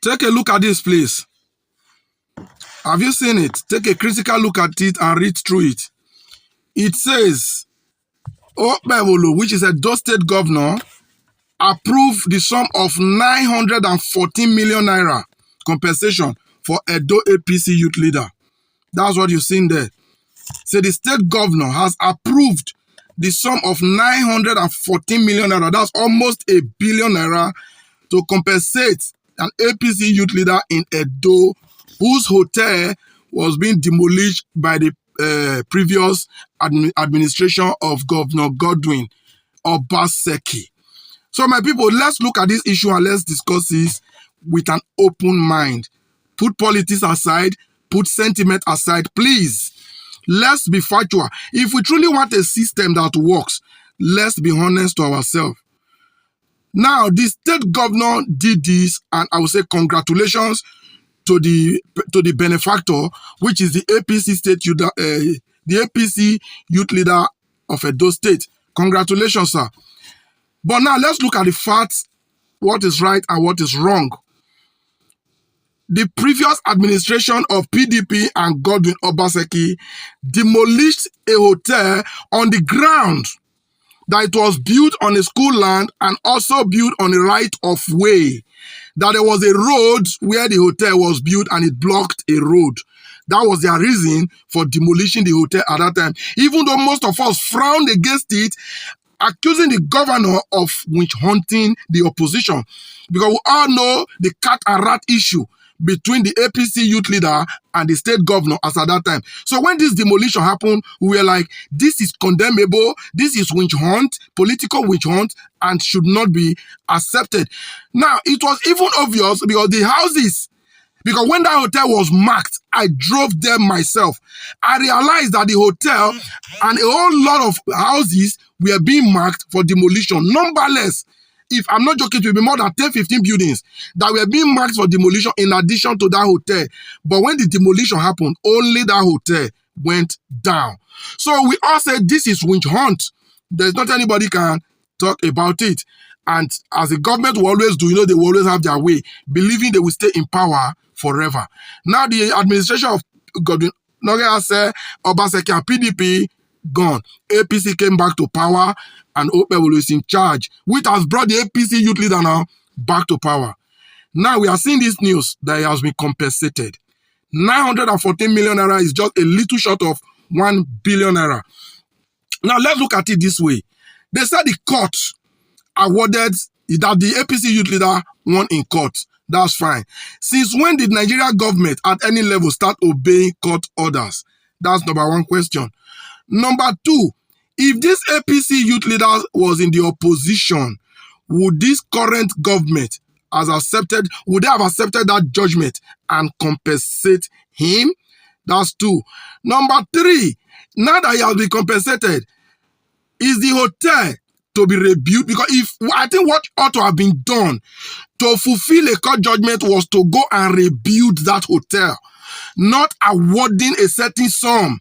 Take a look at this, please. Have you seen it? Take a critical look at it and read through it. It says, Okpebholo, which is a Edo State governor, approved the sum of 914 million naira compensation for Edo APC youth leader. That's what you've seen there. So the state governor has approved the sum of 914 million naira. That's almost 1 billion naira to compensate an APC youth leader in Edo whose hotel was being demolished by the previous administration of Governor Godwin Obaseki. So my people, let's look at this issue and let's discuss this with an open mind. Put politics aside, put sentiment aside, please. Let's be factual. If we truly want a system that works, let's be honest to ourselves. Now, the state governor did this, and I will say congratulations to the benefactor, which is the APC youth leader of Edo State. Congratulations, sir. But now let's look at the facts, what is right and what is wrong. The previous administration of PDP and Godwin Obaseki demolished a hotel on the ground that it was built on a school land and also built on a right of way. That there was a road where the hotel was built and it blocked a road. That was their reason for demolishing the hotel at that time. Even though most of us frowned against it, accusing the governor of witch hunting the opposition. Because we all know the cat and rat issue between the APC youth leader and the state governor as at that time. So when this demolition happened, we were like, this is condemnable, this is witch hunt, political witch hunt, and should not be accepted. Now, it was even obvious because the houses, because when that hotel was marked, I drove there myself. I realized that the hotel and a whole lot of houses were being marked for demolition, numberless. If I'm not joking, it will be more than 10, 15 buildings that were being marked for demolition in addition to that hotel. But when the demolition happened, only that hotel went down. So we all said this is witch hunt. There's not anybody can talk about it. And as the government will always do, they will always have their way, believing they will stay in power forever. Now the administration of Godwin Obaseki and PDP gone. APC came back to power and Okpebholo is in charge, which has brought the APC youth leader now back to power. Now we are seeing this news that he has been compensated. 914 million naira is just a little short of 1 billion naira. Now let's look at it this way. They said the court awarded that the APC youth leader won in court. That's fine. Since when did Nigeria government at any level start obeying court orders? That's number one question. Number two, if this APC youth leader was in the opposition, would this current government would they have accepted that judgment and compensate him? That's two. Number three, now that he has been compensated, is the hotel to be rebuilt? Because I think what ought to have been done to fulfill a court judgment was to go and rebuild that hotel, not awarding a certain sum.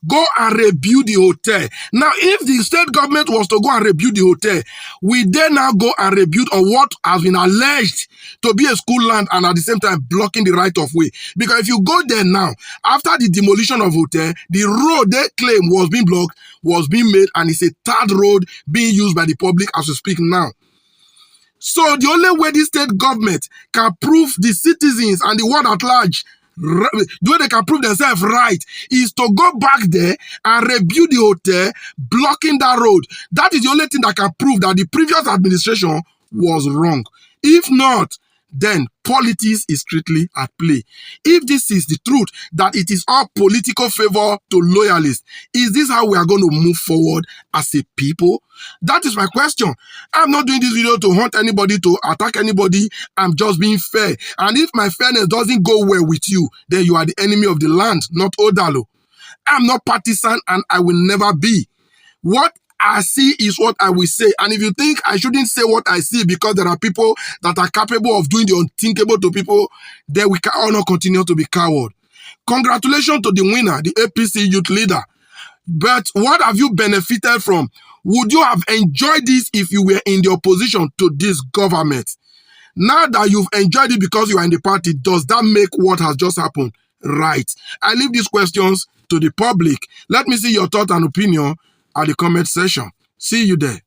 Go and rebuild the hotel. Now, if the state government was to go and rebuild the hotel, we then now go and rebuild on what has been alleged to be a school land and at the same time blocking the right of way. Because if you go there now, after the demolition of hotel, the road they claim was being blocked, was being made, and it's a third road being used by the public as we speak now. So the only way the state government can prove the citizens and the world at large the way they can prove themselves right is to go back there and rebuild the hotel, blocking that road. That is the only thing that can prove that the previous administration was wrong. If not, then politics is strictly at play. If this is the truth, that it is all political favor to loyalists, is this how we are going to move forward as a people? That is my question. I'm not doing this video to hunt anybody, to attack anybody. I'm just being fair. And if my fairness doesn't go well with you, then you are the enemy of the land, not Odalo. I'm not partisan and I will never be. What I see is what I will say. And if you think I shouldn't say what I see because there are people that are capable of doing the unthinkable to people, then we can all not continue to be coward. Congratulations to the winner, the APC youth leader. But what have you benefited from? Would you have enjoyed this if you were in the opposition to this government? Now that you've enjoyed it because you are in the party, does that make what has just happened right? I leave these questions to the public. Let me see your thought and opinion at the comment section. See you there.